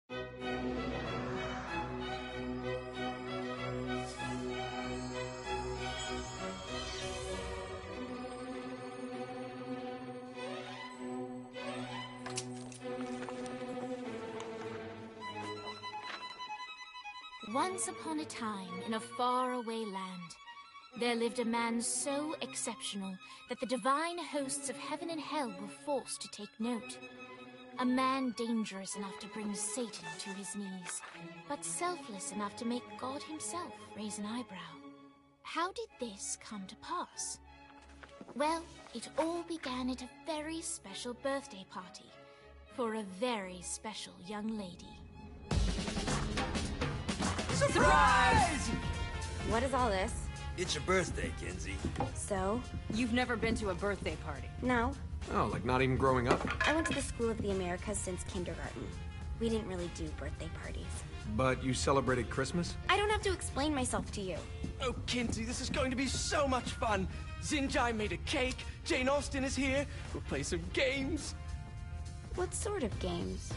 Once upon a time, in a faraway land, there lived a man so exceptional that the divine hosts of heaven and hell were forced to take note. A man dangerous enough to bring Satan to his knees, but selfless enough to make God himself raise an eyebrow. How did this come to pass? Well, it all began at a very special birthday party for a very special young lady. Surprise! What is all this? It's your birthday, Kinsey. So? You've never been to a birthday party? No. Oh, like not even growing up? I went to the School of the Americas since kindergarten. We didn't really do birthday parties. But you celebrated Christmas? I don't have to explain myself to you. Oh, Kinsey, this is going to be so much fun. Zinjai made a cake, Jane Austen is here, we'll play some games. What sort of games?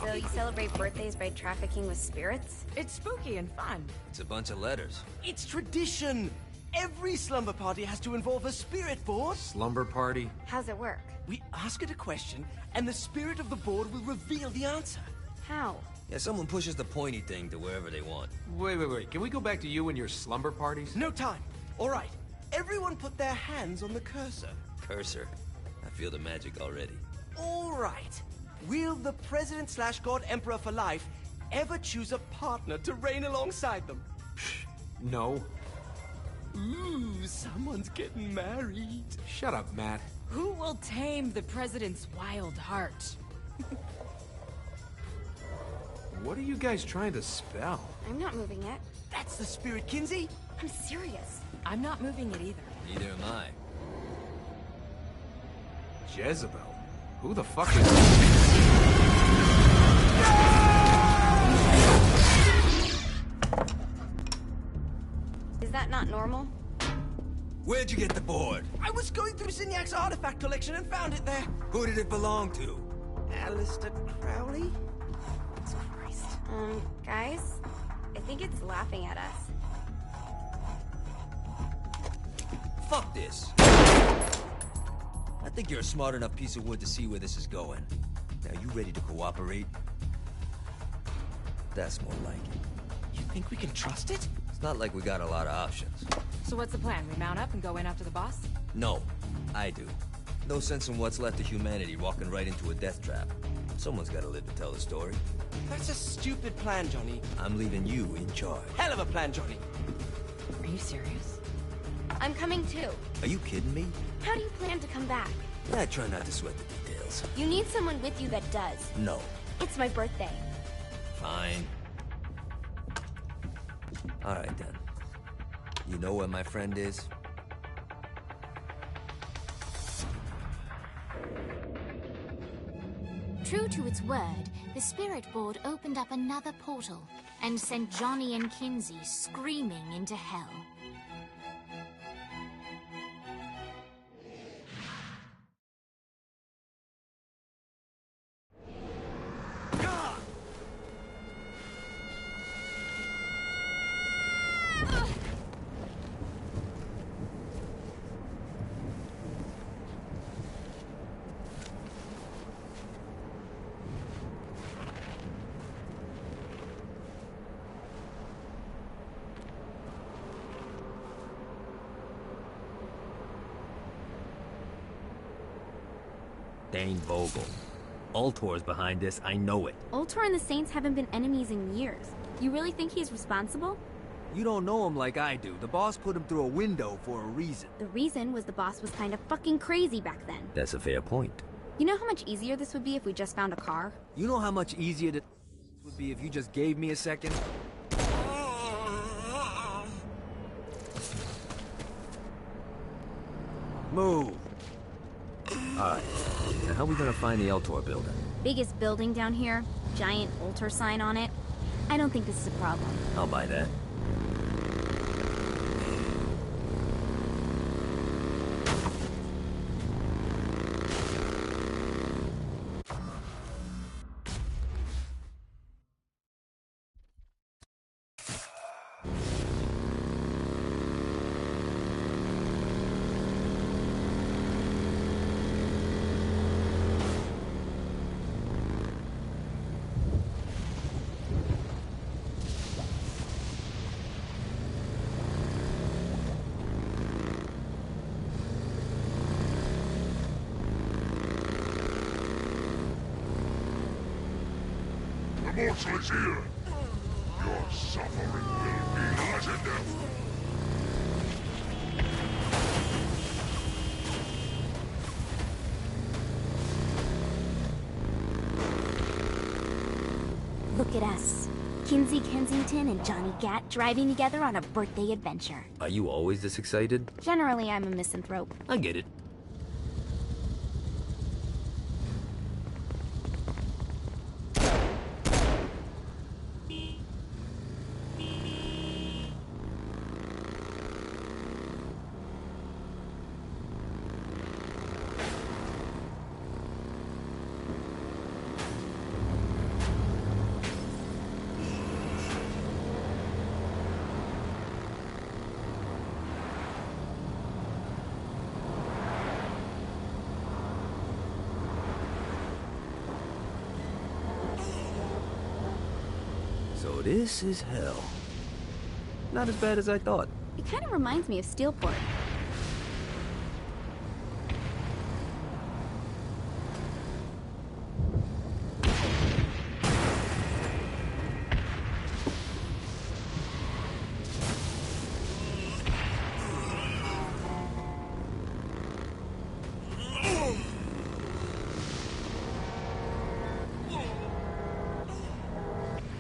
So you celebrate birthdays by trafficking with spirits? It's spooky and fun. It's a bunch of letters. It's tradition. Every slumber party has to involve a spirit board. Slumber party? How's it work? We ask it a question, and the spirit of the board will reveal the answer. How? Yeah, someone pushes the pointy thing to wherever they want. Wait. Can we go back to you and your slumber parties? No time. All right. Everyone put their hands on the cursor. Cursor. I feel the magic already. All right. Will the President/God Emperor for life ever choose a partner to reign alongside them? No. Ooh, someone's getting married. Shut up, Matt. Who will tame the president's wild heart? What are you guys trying to spell? I'm not moving it. That's the spirit, Kinsey. I'm serious. I'm not moving it either. Neither am I. Jezebel? Who the fuck is... Is that not normal? Where'd you get the board? I was going through Signac's artifact collection and found it there. Who did it belong to? Alistair Crowley? Christ. Guys? I think it's laughing at us. Fuck this. I think you're a smart enough piece of wood to see where this is going. Now, you ready to cooperate? That's more like it. You think we can trust it? It's not like we got a lot of options. So what's the plan? We mount up and go in after the boss? No, I do. No sense in what's left of humanity walking right into a death trap. Someone's gotta live to tell the story. That's a stupid plan, Johnny. I'm leaving you in charge. Hell of a plan, Johnny. Are you serious? I'm coming too. Are you kidding me? How do you plan to come back? I try not to sweat the details. You need someone with you that does. No. It's my birthday. Fine. Alright then. You know where my friend is? True to its word, the spirit board opened up another portal and sent Johnny and Kinsey screaming into hell. Dane Vogel. Ultor's behind this, I know it. Ultor and the Saints haven't been enemies in years. You really think he's responsible? You don't know him like I do. The boss put him through a window for a reason. The reason was the boss was kind of fucking crazy back then. That's a fair point. You know how much easier this would be if we just found a car? You know how much easier this would be if you just gave me a second? Move! Alright, now how are we gonna find the Ultor building? Biggest building down here, giant Ultor sign on it. I don't think this is a problem. I'll buy that. mortal is here. Your suffering will be legendary. Look at us. Kinsey Kensington and Johnny Gat driving together on a birthday adventure. Are you always this excited? Generally, I'm a misanthrope. I get it. So this is hell. Not as bad as I thought. It kind of reminds me of Steelport.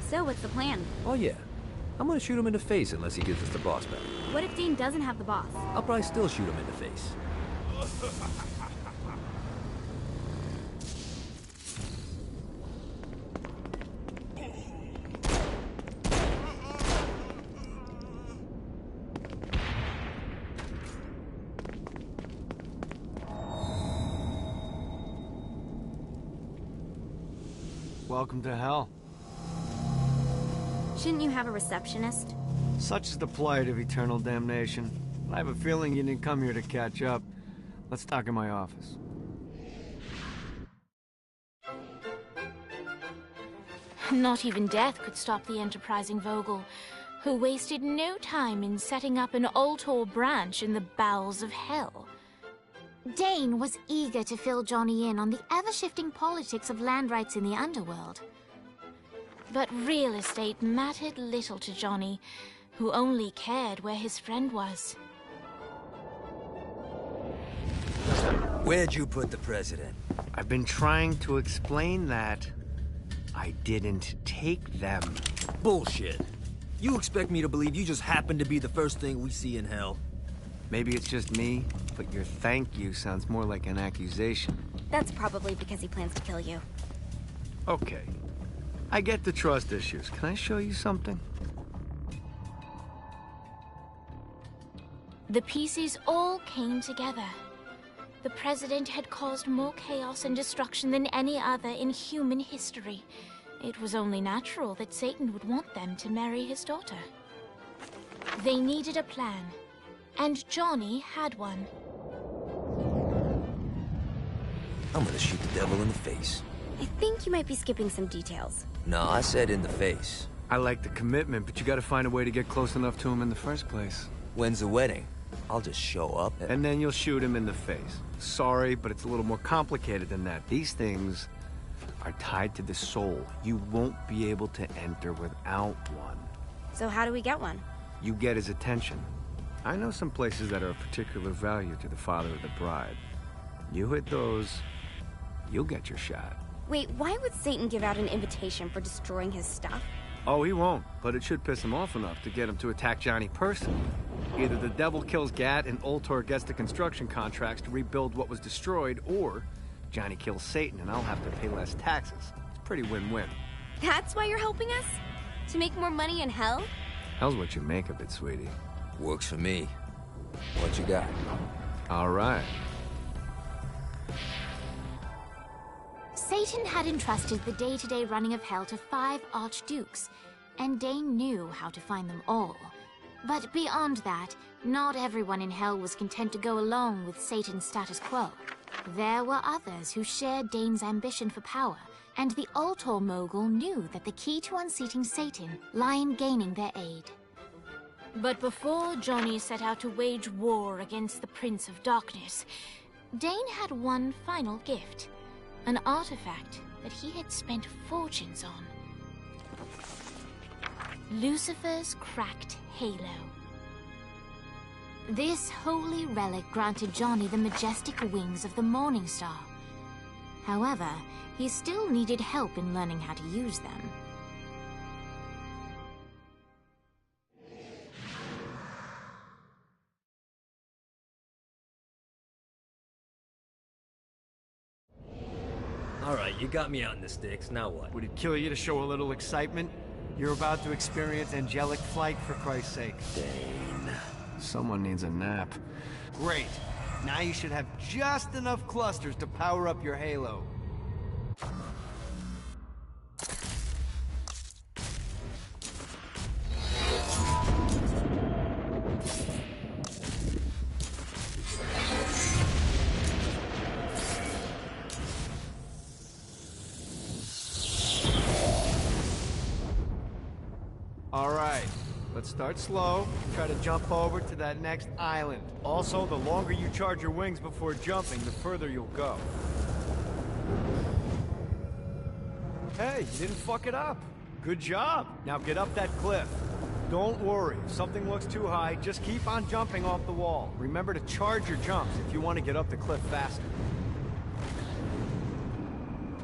So, what's the plan? Oh yeah. I'm gonna shoot him in the face unless he gives us the boss back. What if Dane doesn't have the boss? I'll probably still shoot him in the face. Welcome to hell. Shouldn't you have a receptionist? Such is the plight of eternal damnation. I have a feeling you didn't come here to catch up. Let's talk in my office. Not even death could stop the enterprising Vogel, who wasted no time in setting up an Ultor branch in the bowels of hell. Dane was eager to fill Johnny in on the ever-shifting politics of land rights in the underworld. But real estate mattered little to Johnny, who only cared where his friend was. Where'd you put the president? I've been trying to explain that. I didn't take them. Bullshit. You expect me to believe you just happened to be the first thing we see in hell? Maybe it's just me, but your thank you sounds more like an accusation. That's probably because he plans to kill you. Okay. I get the trust issues. Can I show you something? The pieces all came together. The president had caused more chaos and destruction than any other in human history. It was only natural that Satan would want them to marry his daughter. They needed a plan, and Johnny had one. I'm gonna shoot the devil in the face. I think you might be skipping some details. No, I said in the face. I like the commitment, but you gotta find a way to get close enough to him in the first place. When's the wedding? I'll just show up and then you'll shoot him in the face. Sorry, but it's a little more complicated than that. These things are tied to the soul. You won't be able to enter without one. So how do we get one? You get his attention. I know some places that are of particular value to the father of the bride. You hit those, you'll get your shot. Wait, why would Satan give out an invitation for destroying his stuff? Oh, he won't, but it should piss him off enough to get him to attack Johnny personally. Either the devil kills Gat and Ultor gets the construction contracts to rebuild what was destroyed, or Johnny kills Satan and I'll have to pay less taxes. It's pretty win-win. That's why you're helping us? To make more money in hell? Hell's what you make of it, sweetie. Works for me. What you got? All right. Satan had entrusted the day-to-day running of hell to 5 archdukes, and Dane knew how to find them all. But beyond that, not everyone in hell was content to go along with Satan's status quo. There were others who shared Dane's ambition for power, and the Ultor mogul knew that the key to unseating Satan lay in gaining their aid. But before Johnny set out to wage war against the Prince of Darkness, Dane had one final gift. An artifact that he had spent fortunes on. Lucifer's cracked halo. This holy relic granted Johnny the majestic wings of the Morning Star. However, he still needed help in learning how to use them. Alright, you got me out in the sticks, now what? Would it kill you to show a little excitement? You're about to experience angelic flight, for Christ's sake. Dane. Someone needs a nap. Great. Now you should have just enough clusters to power up your halo. Alright, let's start slow. Try to jump over to that next island. Also, the longer you charge your wings before jumping, the further you'll go. Hey, you didn't fuck it up. Good job. Now get up that cliff. Don't worry, if something looks too high, just keep on jumping off the wall. Remember to charge your jumps if you want to get up the cliff faster.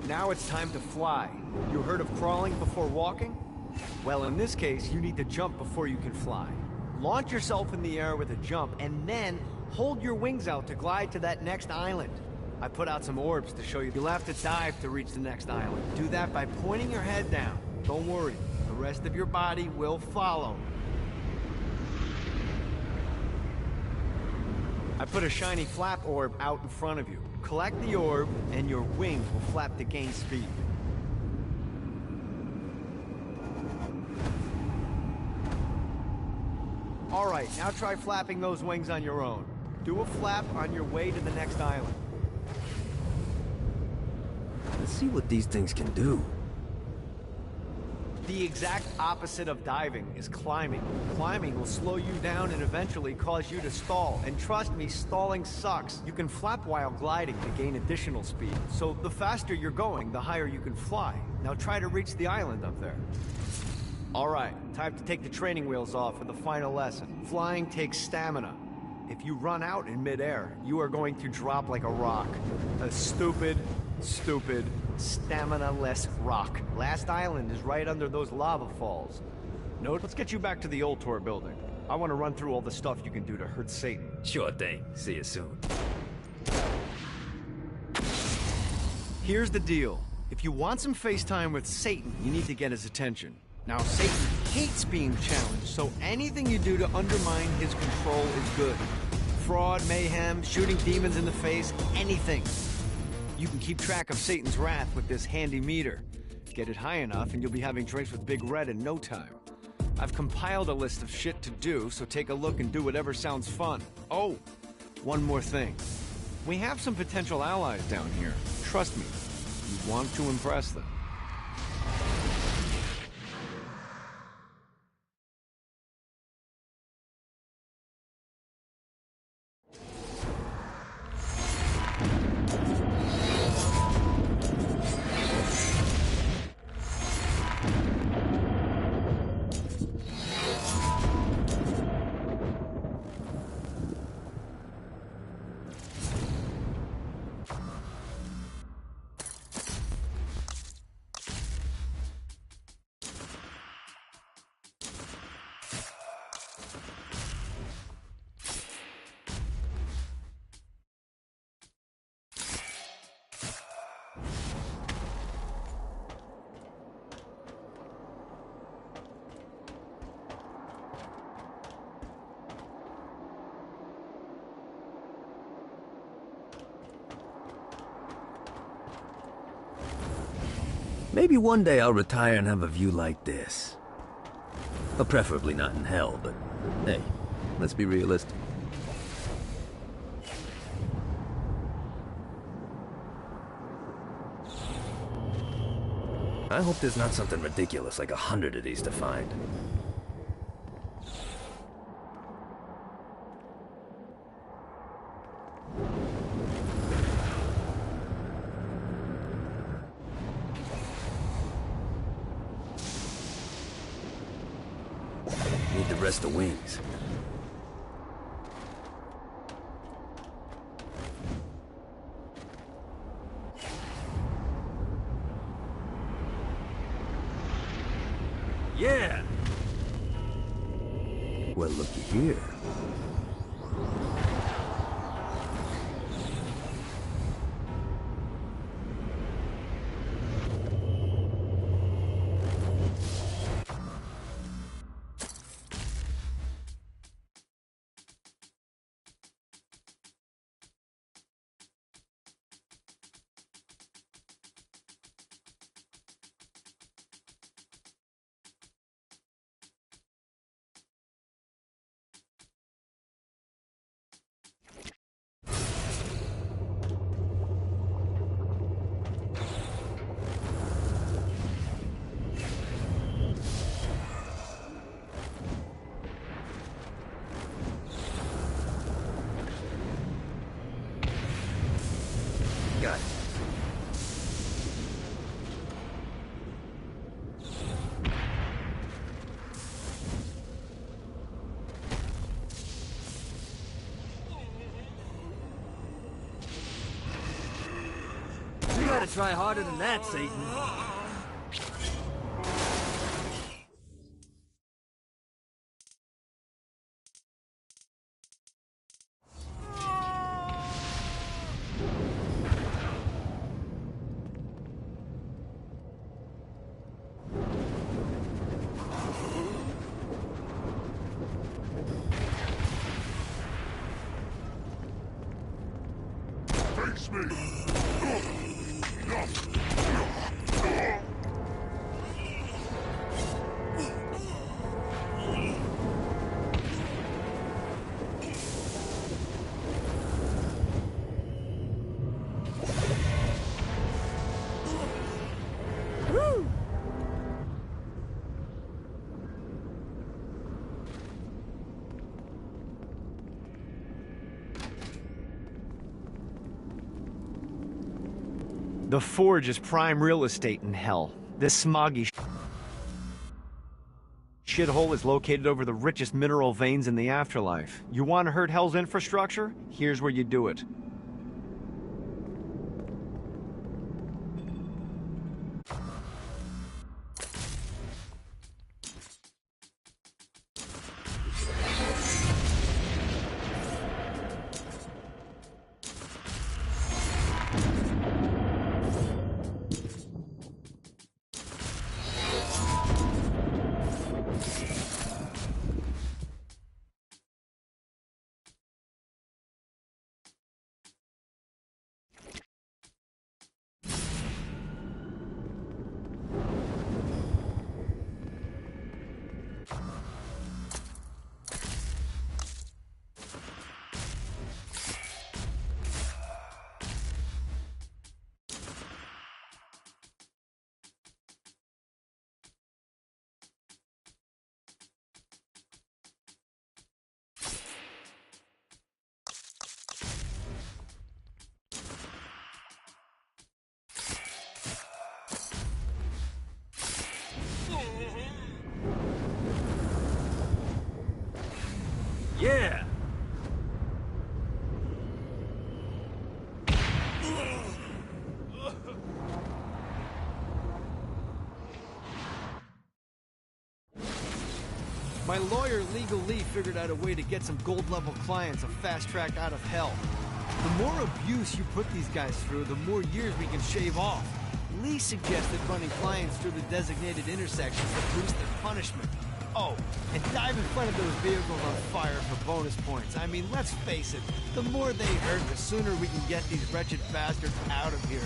Now it's time to fly. You heard of crawling before walking? Well, in this case, you need to jump before you can fly. Launch yourself in the air with a jump, and then hold your wings out to glide to that next island. I put out some orbs to show you. You'll have to dive to reach the next island. Do that by pointing your head down. Don't worry, the rest of your body will follow. I put a shiny flap orb out in front of you. Collect the orb, and your wings will flap to gain speed. Alright, now try flapping those wings on your own. Do a flap on your way to the next island. Let's see what these things can do. The exact opposite of diving is climbing. Climbing will slow you down and eventually cause you to stall. And trust me, stalling sucks. You can flap while gliding to gain additional speed. So the faster you're going, the higher you can fly. Now try to reach the island up there. Alright, time to take the training wheels off for the final lesson. Flying takes stamina. If you run out in midair, you are going to drop like a rock. A stupid, stamina-less rock. Last island is right under those lava falls. Note, let's get you back to the Ultor building. I want to run through all the stuff you can do to hurt Satan. Sure thing. See you soon. Here's the deal. If you want some FaceTime with Satan, you need to get his attention. Now, Satan hates being challenged, so anything you do to undermine his control is good. Fraud, mayhem, shooting demons in the face, anything. You can keep track of Satan's wrath with this handy meter. Get it high enough and you'll be having drinks with Big Red in no time. I've compiled a list of shit to do, so take a look and do whatever sounds fun. Oh, one more thing. We have some potential allies down here. Trust me, you want to impress them. Maybe one day I'll retire and have a view like this. Well, preferably not in hell, but hey, let's be realistic. I hope there's not something ridiculous like 100 of these to find. rest of wings. Yeah! Well, looky here. Got it. You gotta try harder than that, Satan. Face me! The Forge is prime real estate in hell. This smoggy shithole is located over the richest mineral veins in the afterlife. You want to hurt hell's infrastructure? Here's where you do it. Yeah! My lawyer, Legal Lee, figured out a way to get some gold-level clients a fast track out of hell. The more abuse you put these guys through, the more years we can shave off. Lee suggested running clients through the designated intersections to boost their punishment. Oh, and dive in front of those vehicles on fire for bonus points. I mean, let's face it, the more they hurt, the sooner we can get these wretched bastards out of here.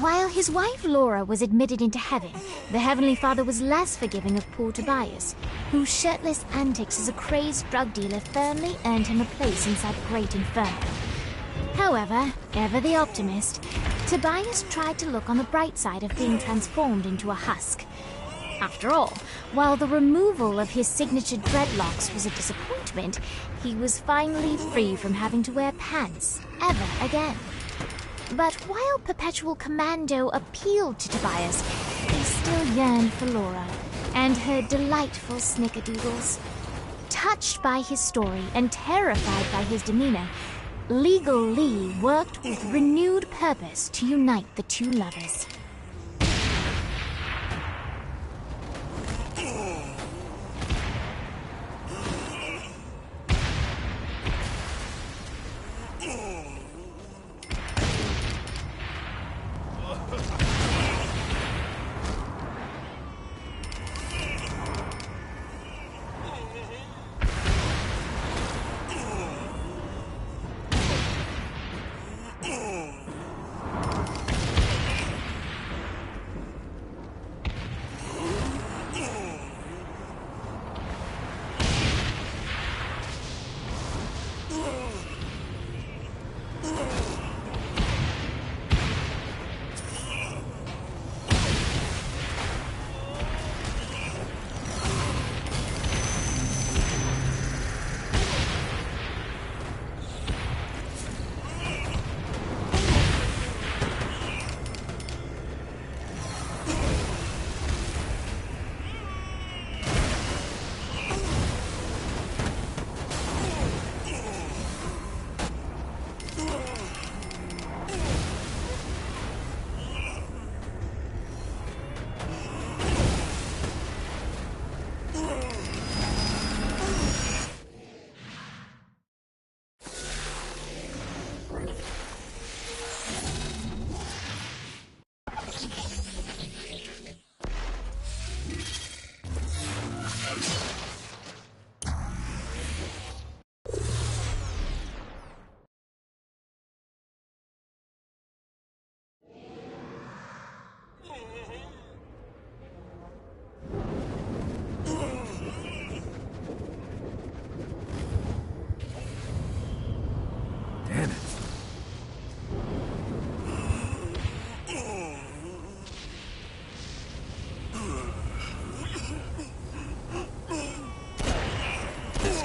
While his wife Laura was admitted into heaven, the Heavenly Father was less forgiving of poor Tobias, whose shirtless antics as a crazed drug dealer firmly earned him a place inside the Great Inferno. However, ever the optimist, Tobias tried to look on the bright side of being transformed into a husk. After all, while the removal of his signature dreadlocks was a disappointment, he was finally free from having to wear pants ever again. But while Perpetual Commando appealed to Tobias, he still yearned for Laura and her delightful snickerdoodles. Touched by his story and terrified by his demeanor, Legal Lee worked with renewed purpose to unite the two lovers.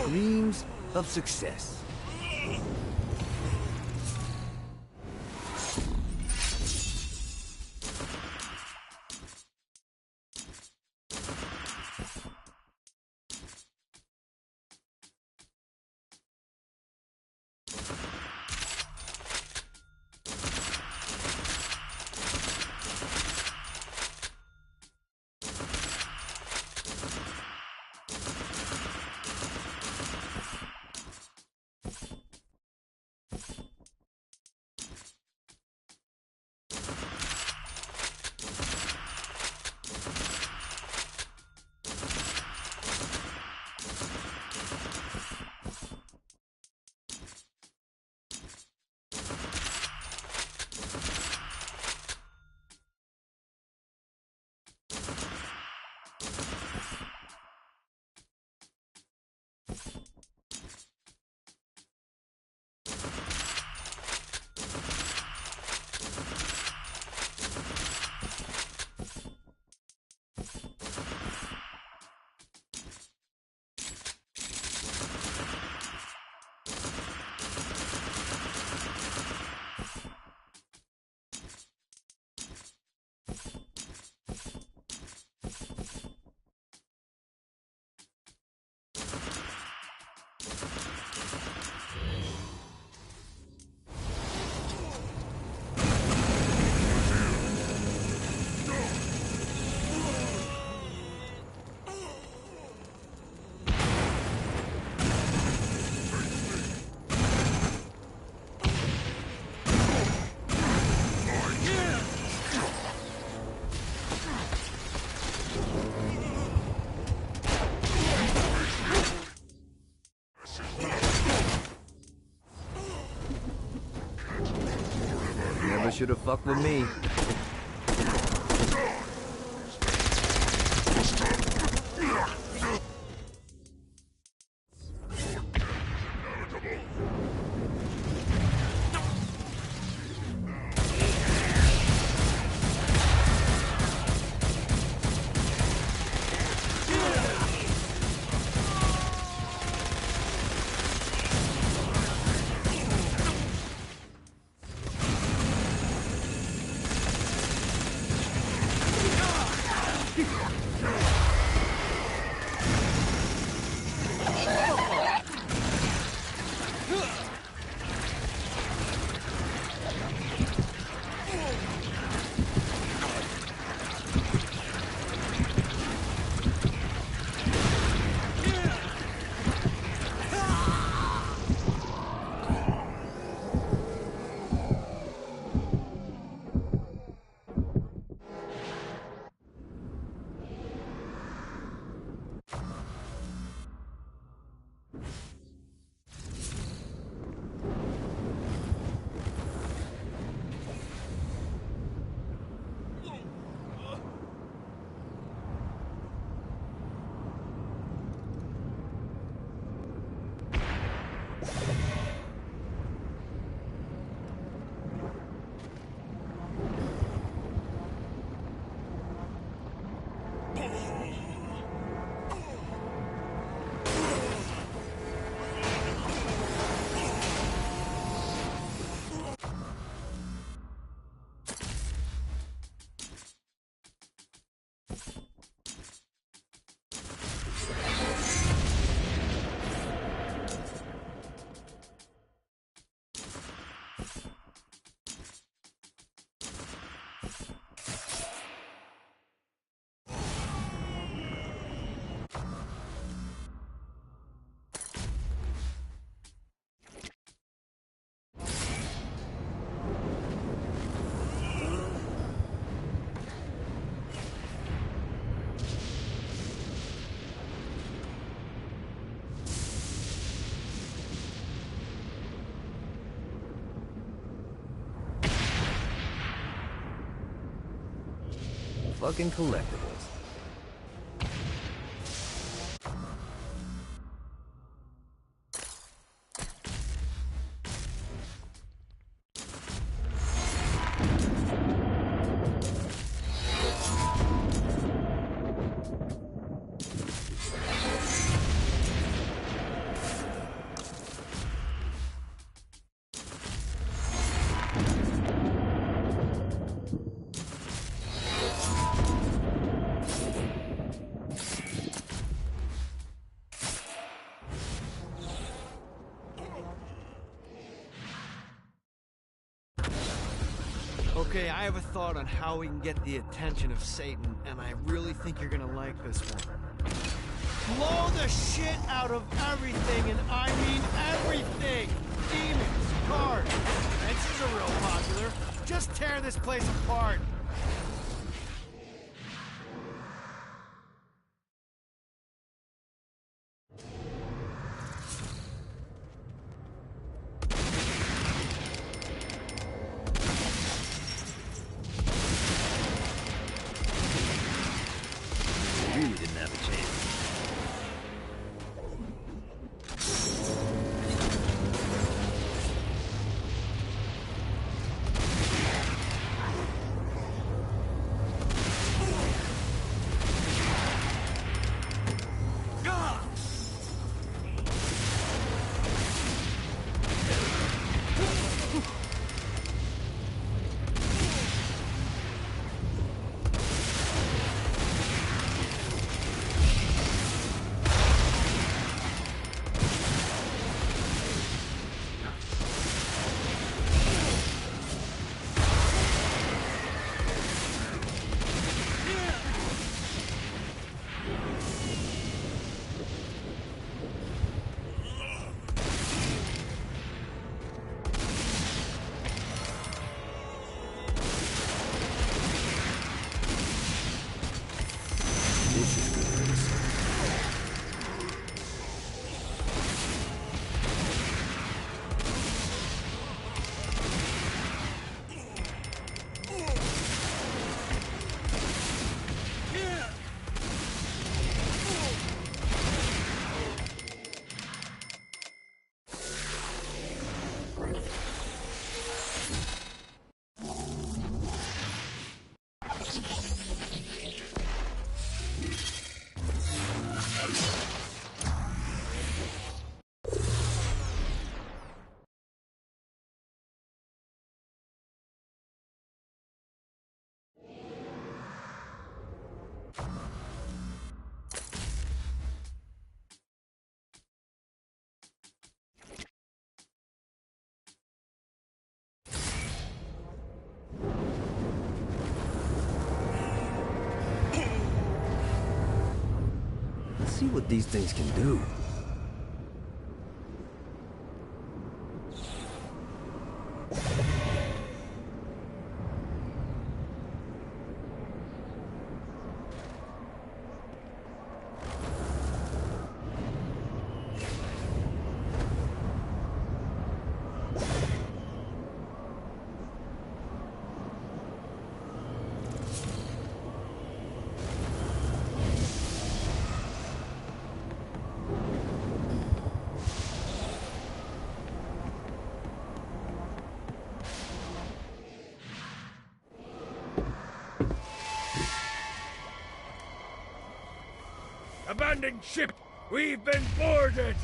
Dreams of success. Should have fucked with me. Fucking collectibles. Okay, I have a thought on how we can get the attention of Satan, and I really think you're gonna like this one. Blow the shit out of everything, and I mean everything! Demons, cars, fences are real popular. Just tear this place apart. Really didn't have a chance. Let's see what these things can do. abandoned ship! We've been boarded!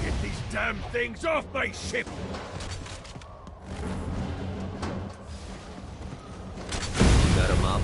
Get these damn things off my ship! Got him up.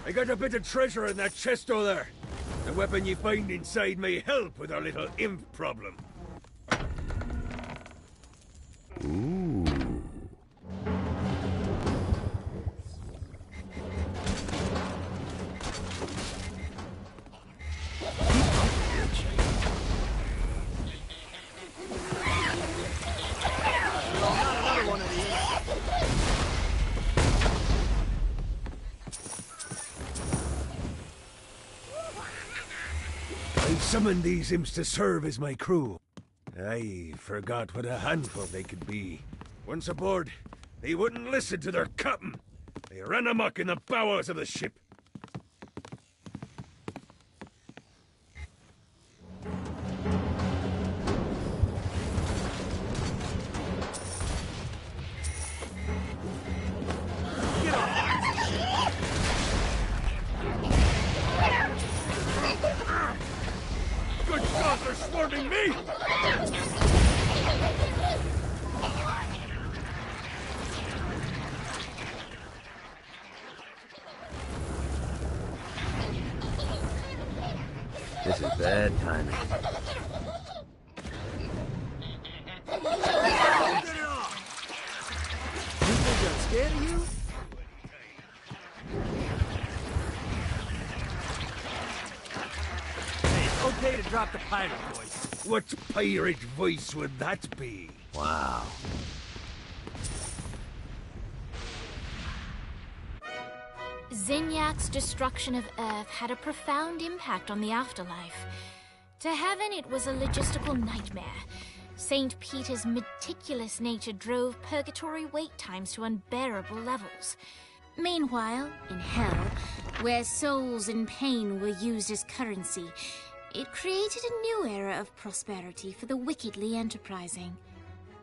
I got a bit of treasure in that chest over there. The weapon you find inside may help with our little imp problem. Ooh. I summoned these imps to serve as my crew. I forgot what a handful they could be. Once aboard, they wouldn't listen to their captain. They ran amok in the bowels of the ship. Good God, they're swarming me! This is bad timing. You think I'm scared of you? Hey, it's okay to drop the pirate voice. What pirate voice would that be? Wow. Zinyak's destruction of Earth had a profound impact on the afterlife. To heaven, it was a logistical nightmare. St. Peter's meticulous nature drove purgatory wait times to unbearable levels. Meanwhile, in hell, where souls in pain were used as currency, it created a new era of prosperity for the wickedly enterprising.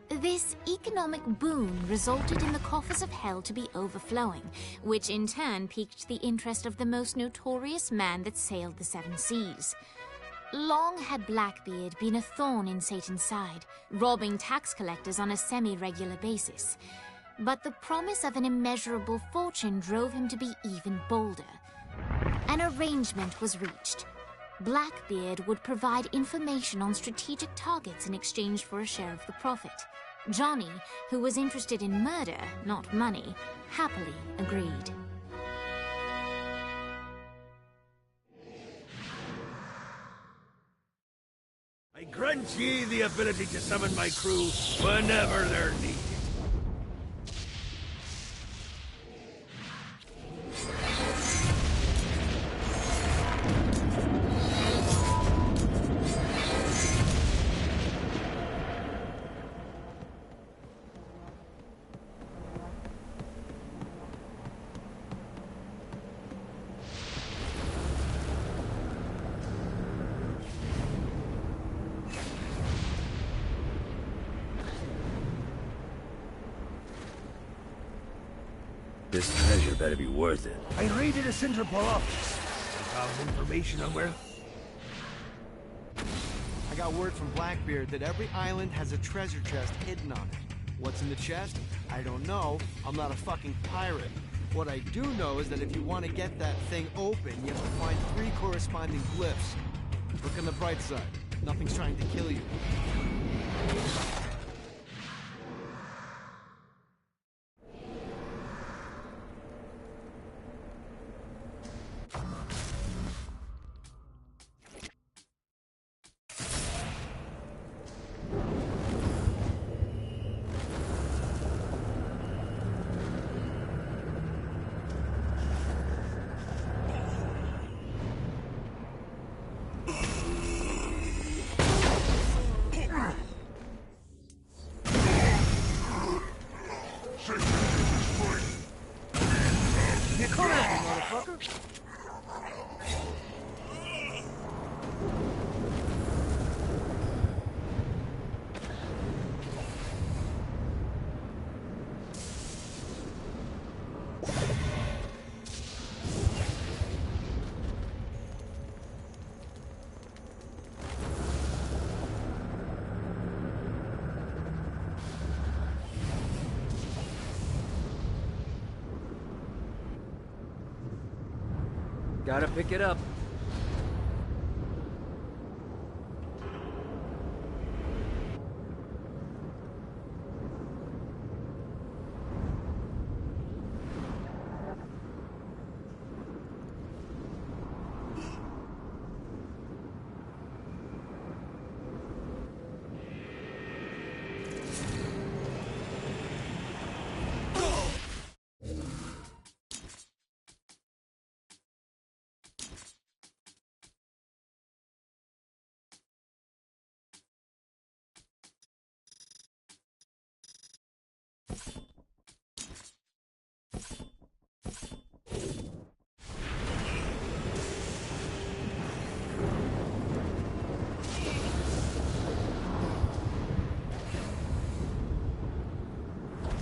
This economic boon resulted in the coffers of hell to be overflowing, which in turn piqued the interest of the most notorious man that sailed the seven seas. Long had Blackbeard been a thorn in Satan's side, robbing tax collectors on a semi-regular basis. But the promise of an immeasurable fortune drove him to be even bolder. An arrangement was reached. Blackbeard would provide information on strategic targets in exchange for a share of the profit. Johnny, who was interested in murder, not money, happily agreed. I grant ye the ability to summon my crew whenever they're needed. This treasure better be worth it. I raided a Centerpol office. I found information on where... I got word from Blackbeard that every island has a treasure chest hidden on it. What's in the chest? I don't know. I'm not a fucking pirate. What I do know is that if you want to get that thing open, you have to find 3 corresponding glyphs. Look on the bright side. Nothing's trying to kill you. Gotta pick it up.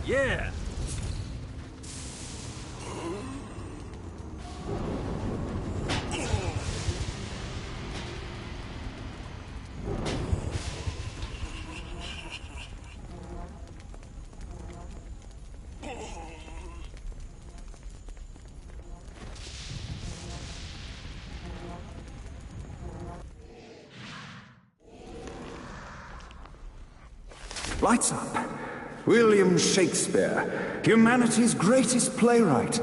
Yeah! Lights up. William Shakespeare, humanity's greatest playwright,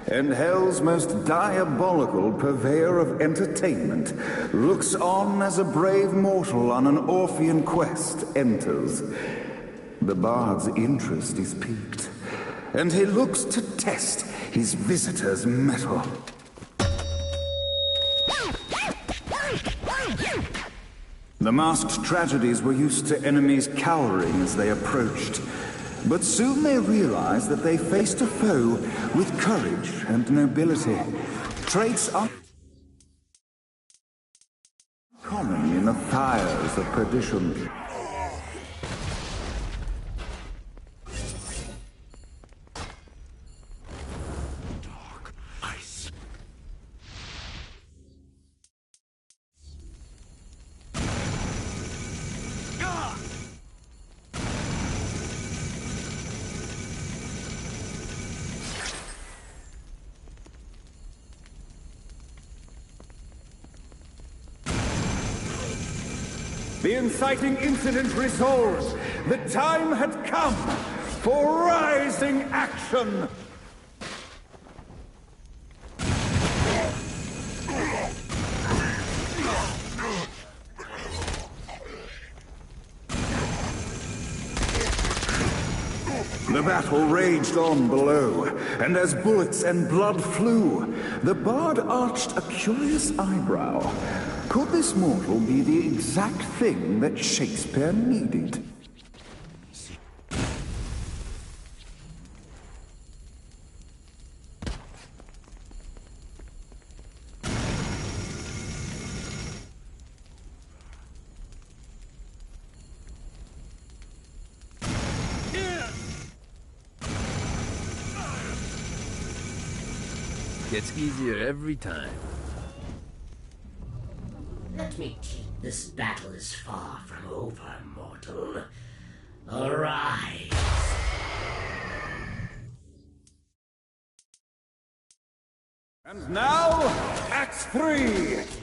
and hell's most diabolical purveyor of entertainment, looks on as a brave mortal on an Orphean quest enters. The bard's interest is piqued, and he looks to test his visitor's mettle. The masked tragedies were used to enemies cowering as they approached, but soon they realized that they faced a foe with courage and nobility, traits uncommon in the fires of perdition. The inciting incident resolved. The time had come for rising action. The battle raged on below, and as bullets and blood flew, the bard arched a curious eyebrow. Could this mortal be the exact thing that Shakespeare needed? Gets easier every time. Let me keep. This battle is far from over, mortal. Arise! And now, Act 3!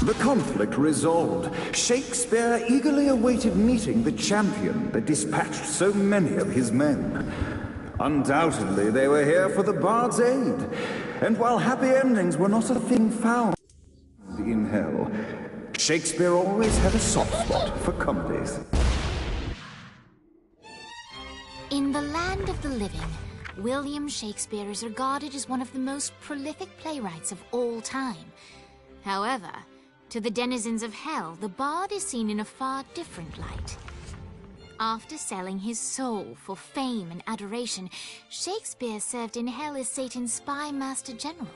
The conflict resolved, Shakespeare eagerly awaited meeting the champion that dispatched so many of his men. Undoubtedly, they were here for the bard's aid, and while happy endings were not a thing found in hell, Shakespeare always had a soft spot for comedies. In the land of the living, William Shakespeare is regarded as one of the most prolific playwrights of all time. However, to the denizens of hell, the bard is seen in a far different light. After selling his soul for fame and adoration, Shakespeare served in hell as Satan's spy master general.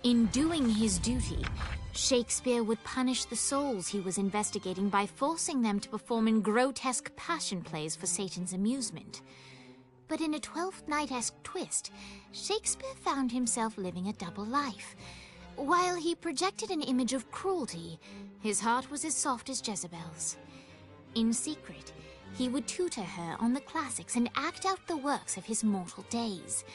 In doing his duty, Shakespeare would punish the souls he was investigating by forcing them to perform in grotesque passion plays for Satan's amusement. But in a Twelfth Night-esque twist, Shakespeare found himself living a double life. While he projected an image of cruelty, his heart was as soft as Jezebel's. In secret, he would tutor her on the classics and act out the works of his mortal days.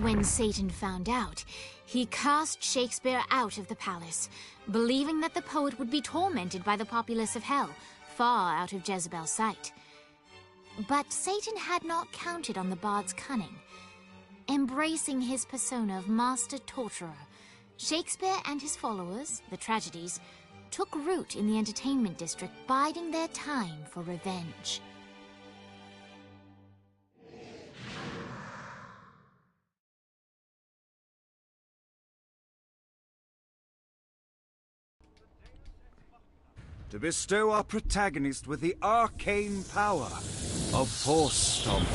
When Satan found out, he cast Shakespeare out of the palace, believing that the poet would be tormented by the populace of hell, far out of Jezebel's sight. But Satan had not counted on the bard's cunning. Embracing his persona of master torturer, Shakespeare and his followers, the tragedies, took root in the entertainment district, biding their time for revenge. To bestow our protagonist with the arcane power of Force Stomp.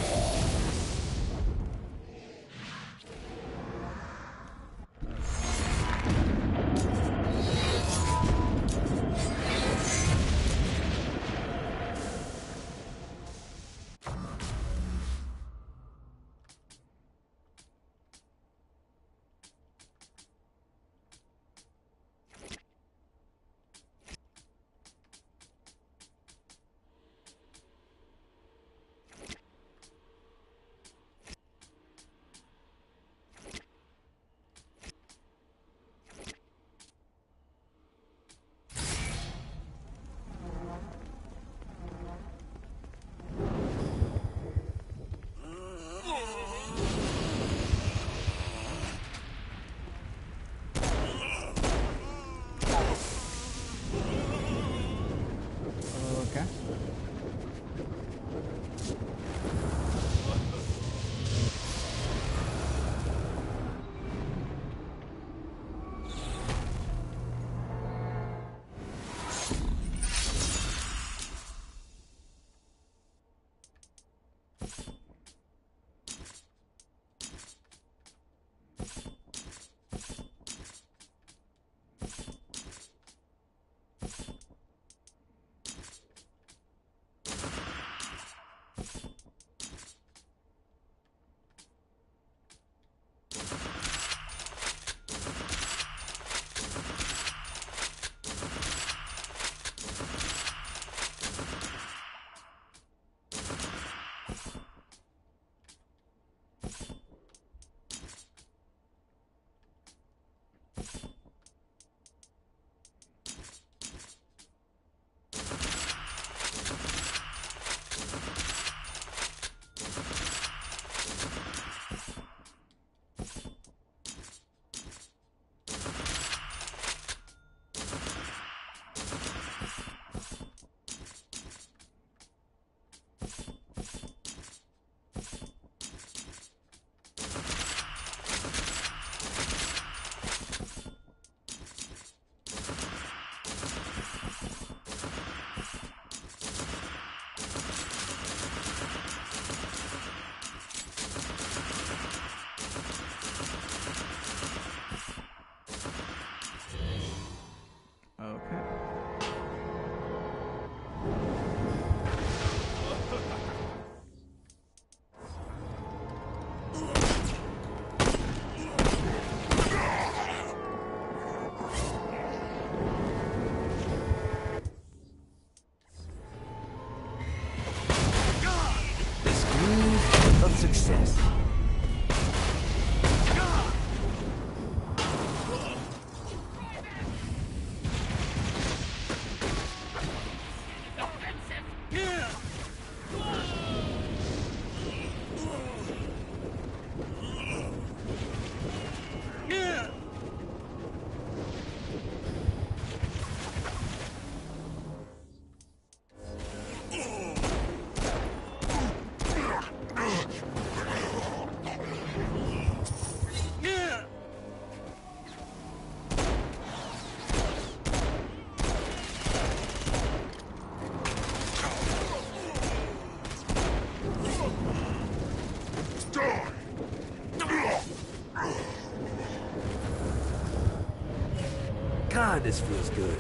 God, this feels good.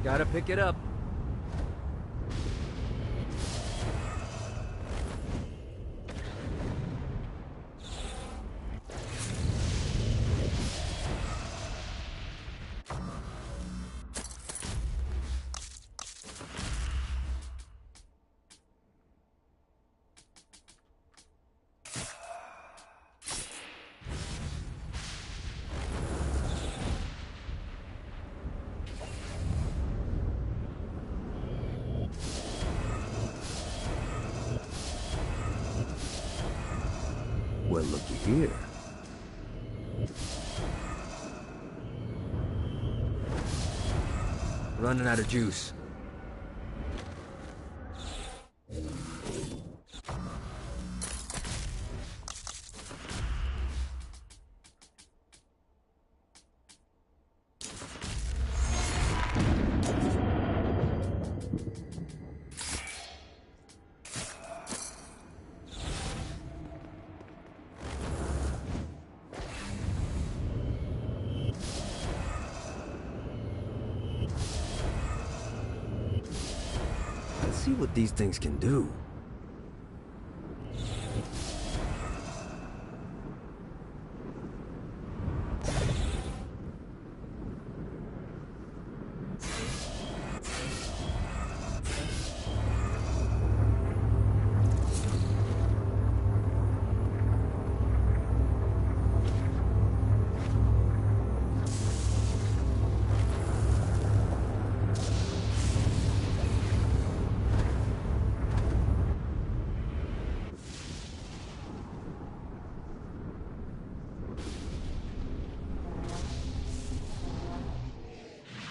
Gotta pick it up. Well, looky here. Running out of juice. See what these things can do.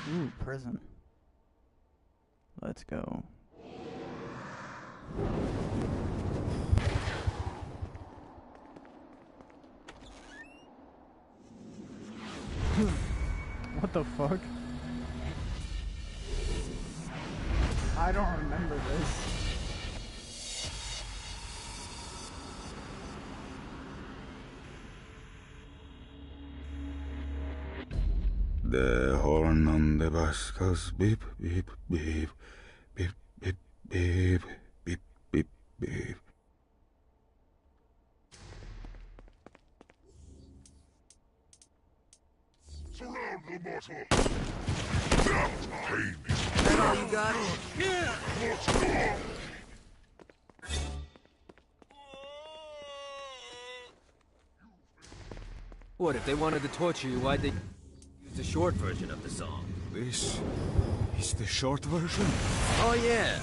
Ooh, prison. Let's go. What the fuck? I don't remember this. The horn on the bus goes beep, beep, beep, beep, beep, beep, beep, beep, beep. Surround the mortal. Now pay me. That all you got? Yeah. Let's go. What, if they wanted to torture you, why'd they use the short version of the song? This is the short version? Oh yeah.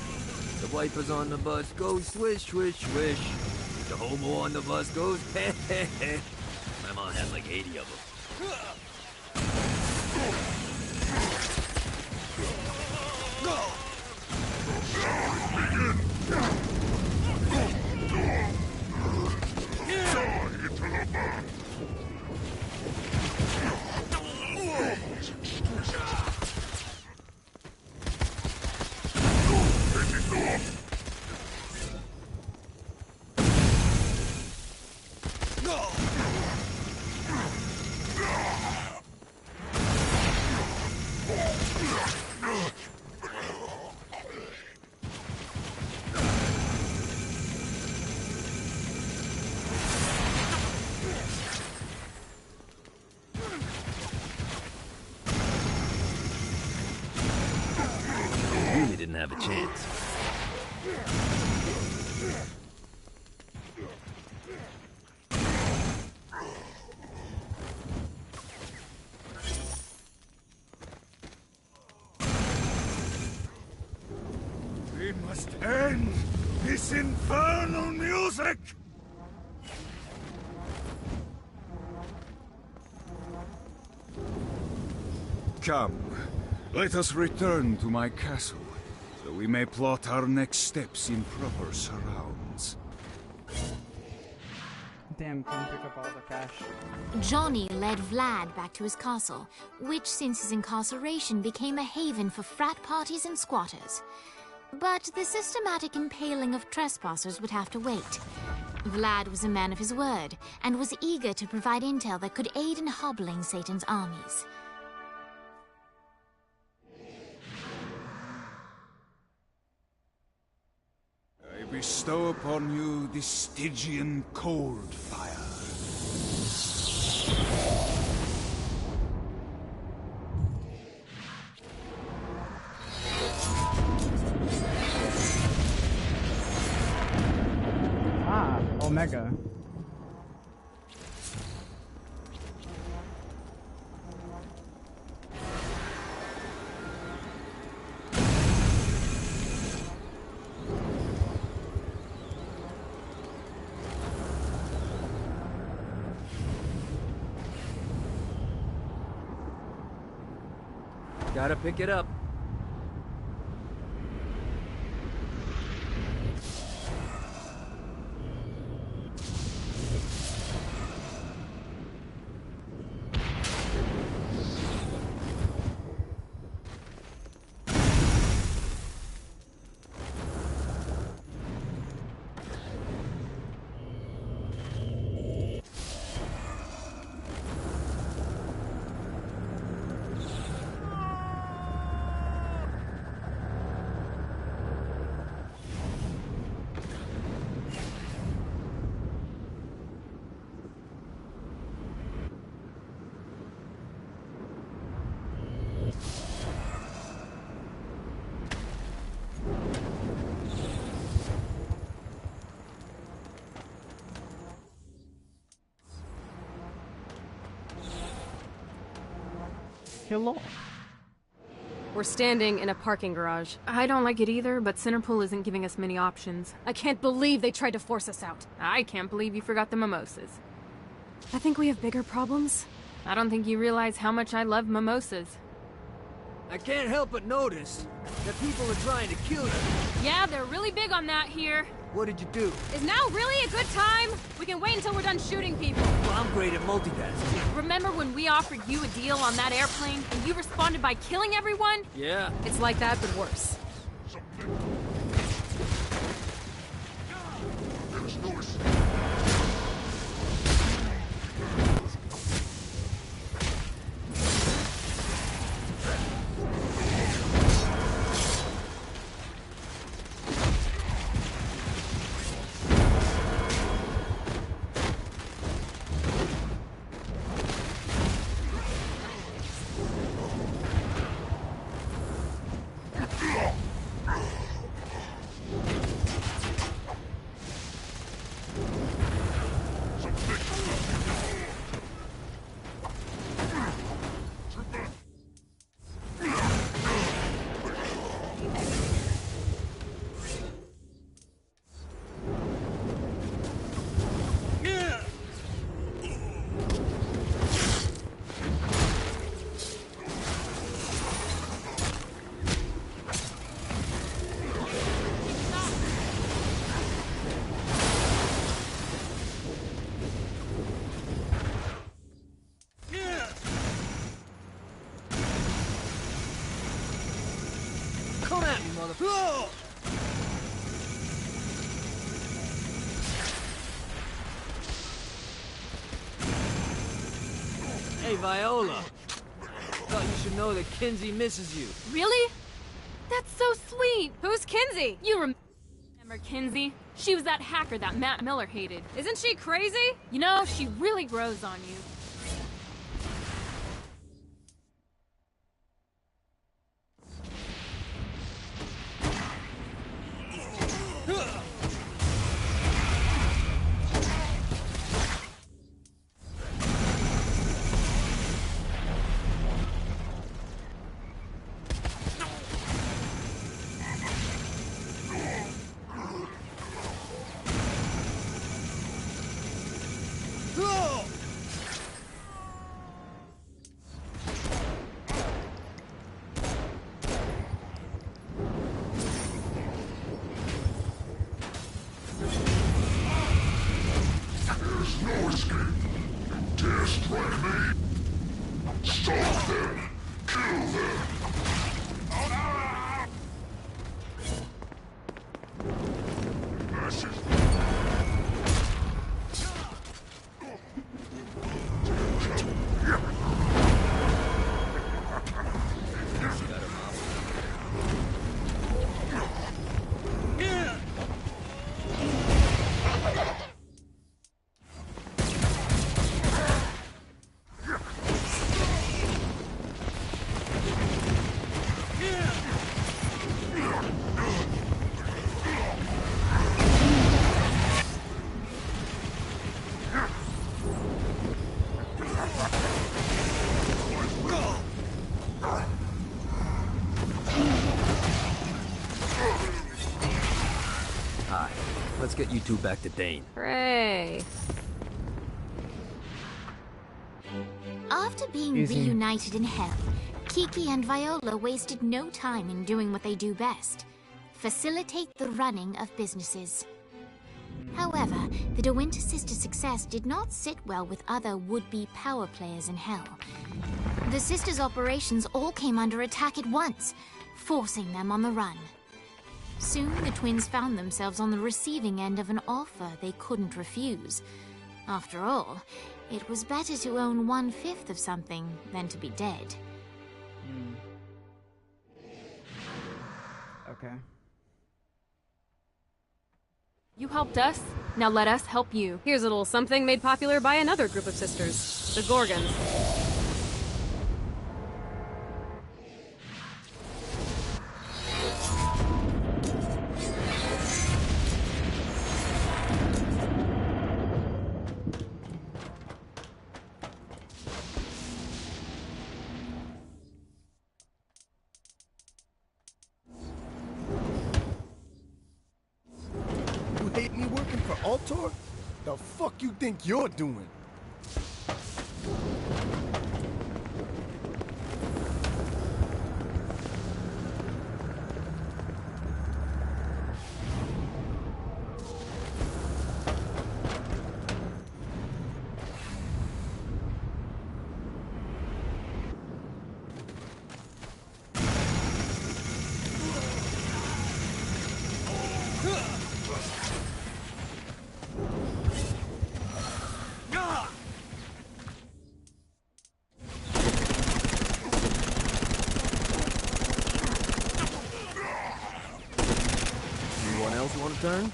The wipers on the bus go swish, swish, swish. The homo on the bus goes heh, heh, heh. My mom had like 80 of them. have a chance. We must end this infernal music! Come, let us return to my castle, so we may plot our next steps in proper surrounds. Damn, couldn't pick up all the cash. Johnny led Vlad back to his castle, which since his incarceration became a haven for frat parties and squatters. But the systematic impaling of trespassers would have to wait. Vlad was a man of his word, and was eager to provide intel that could aid in hobbling Satan's armies. I bestow upon you the Stygian cold fire. Ah, Omega. Gotta pick it up. Hello. We're standing in a parking garage. I don't like it either, but Centerpool isn't giving us many options. I can't believe they tried to force us out. I can't believe you forgot the mimosas. I think we have bigger problems. I don't think you realize how much I love mimosas. I can't help but notice that people are trying to kill you. Yeah, they're really big on that here. What did you do? Is now really a good time? We can wait until we're done shooting people. Well, I'm great at multitasking. Remember when we offered you a deal on that airplane and you responded by killing everyone? Yeah. It's like that, but worse. Come at me, motherfucker! Hey, Viola. Thought you should know that Kinsey misses you. Really? That's so sweet. Who's Kinsey? You remember Kinsey? She was that hacker that Matt Miller hated. Isn't she crazy? You know, she really grows on you. no escape. You dare strike me? Stop them! Kill them! Let's get you two back to Dane. Hooray. After being reunited in hell, Kiki and Viola wasted no time in doing what they do best: facilitate the running of businesses. However, the De Winter sisters' success did not sit well with other would-be power players in hell. The sisters' operations all came under attack at once, forcing them on the run. Soon, the twins found themselves on the receiving end of an offer they couldn't refuse. After all, it was better to own 1/5 of something than to be dead. Okay. You helped us, now let us help you. Here's a little something made popular by another group of sisters, the Gorgons. Hate me working for Altor? The fuck you think you're doing? Anyone else want to turn?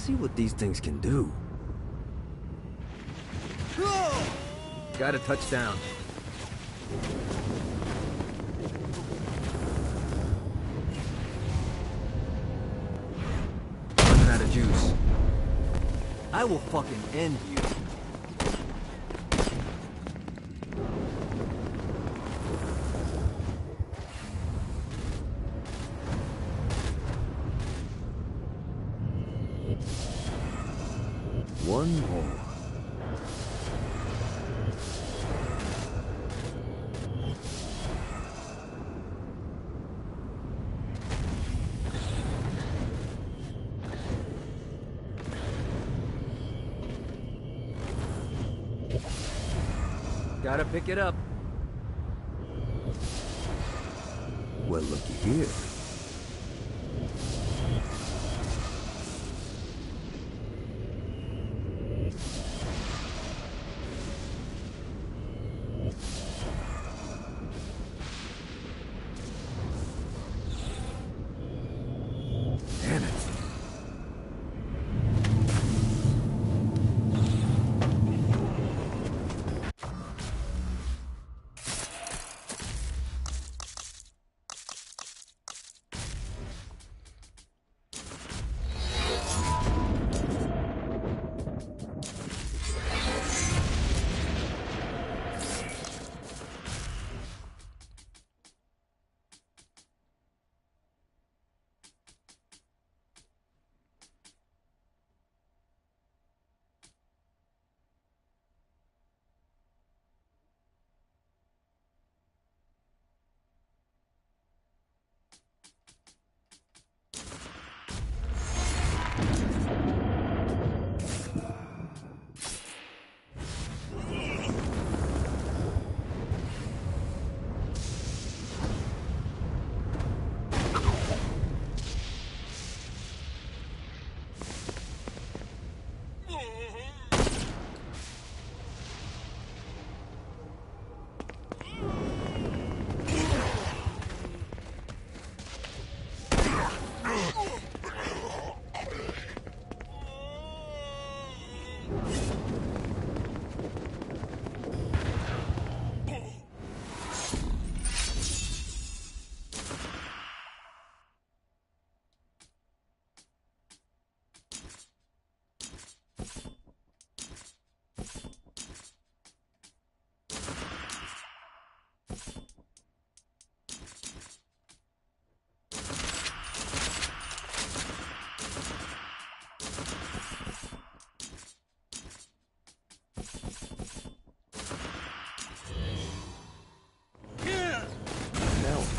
see what these things can do. Got a touchdown. Running out of juice. I will fucking end you. One more. Gotta pick it up. Well, looky here. Damn it.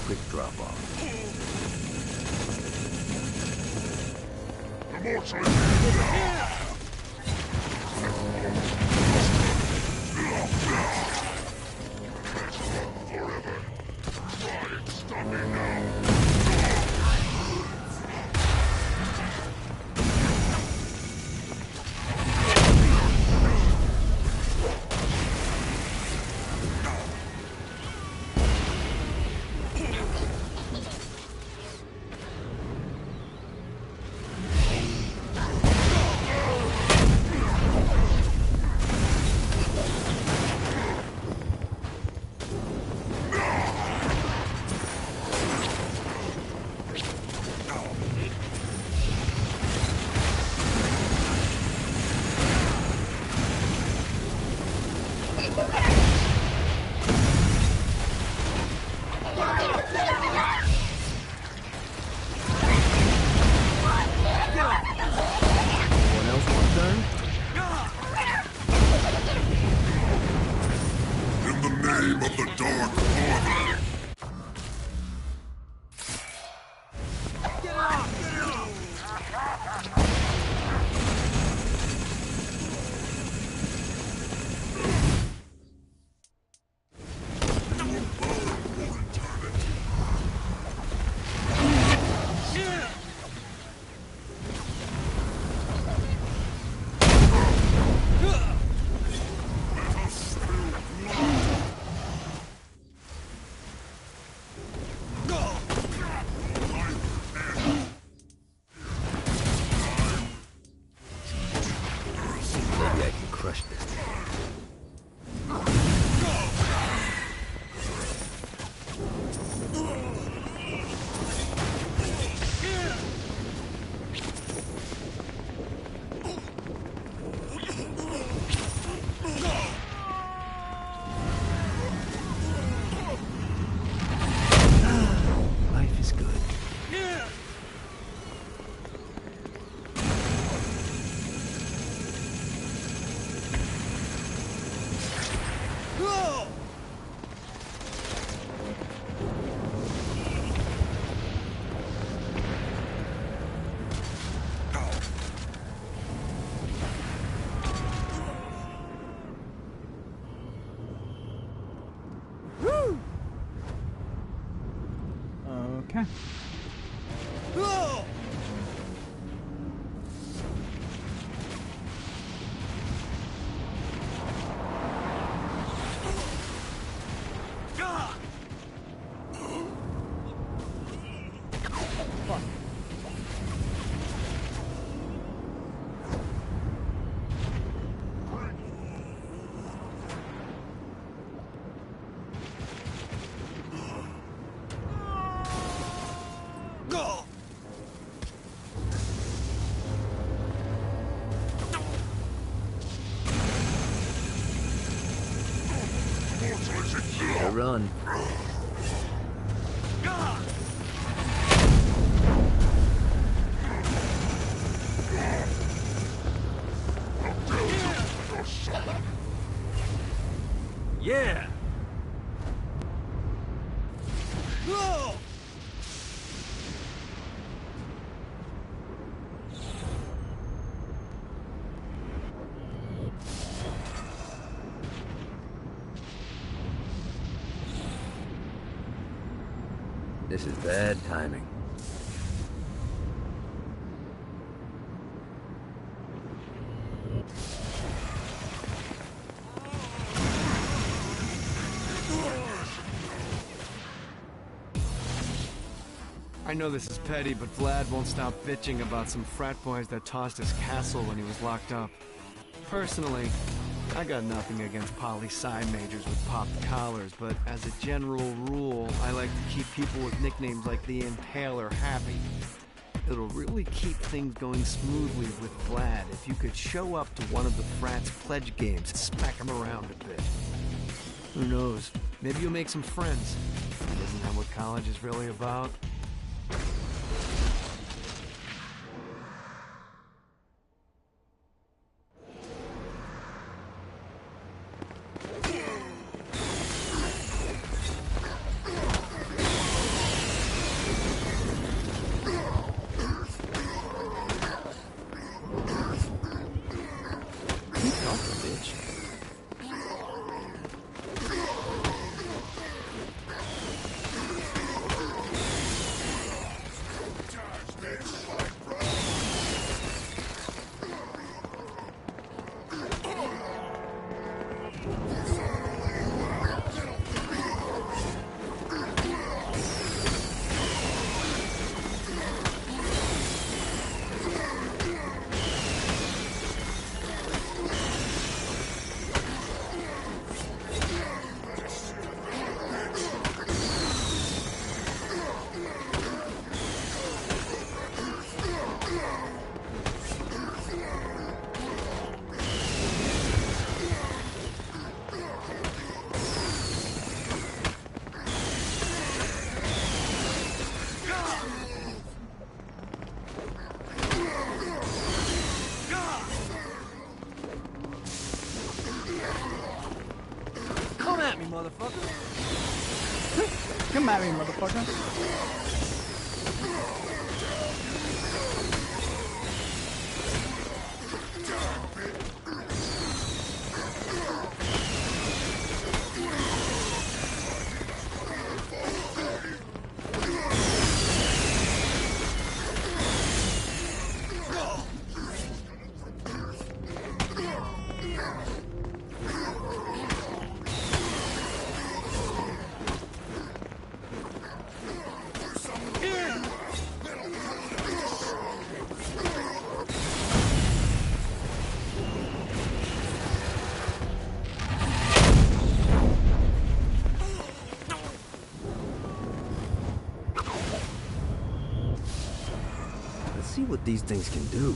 Quick drop off. Run. Yeah. This is bad timing. I know this is petty, but Vlad won't stop bitching about some frat boys that tossed his castle when he was locked up. Personally, I got nothing against poli-sci majors with popped collars, but as a general rule, I like to keep people with nicknames like the Impaler happy. It'll really keep things going smoothly with Vlad if you could show up to one of the frat's pledge games and smack him around a bit. Who knows, maybe you'll make some friends. Isn't that what college is really about? Motherfucker. Come at me, motherfucker. See what these things can do.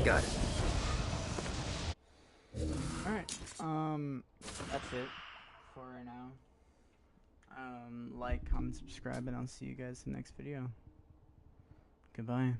Got it. Alright, that's it for right now. Like, comment, subscribe, and I'll see you guys in the next video. Goodbye.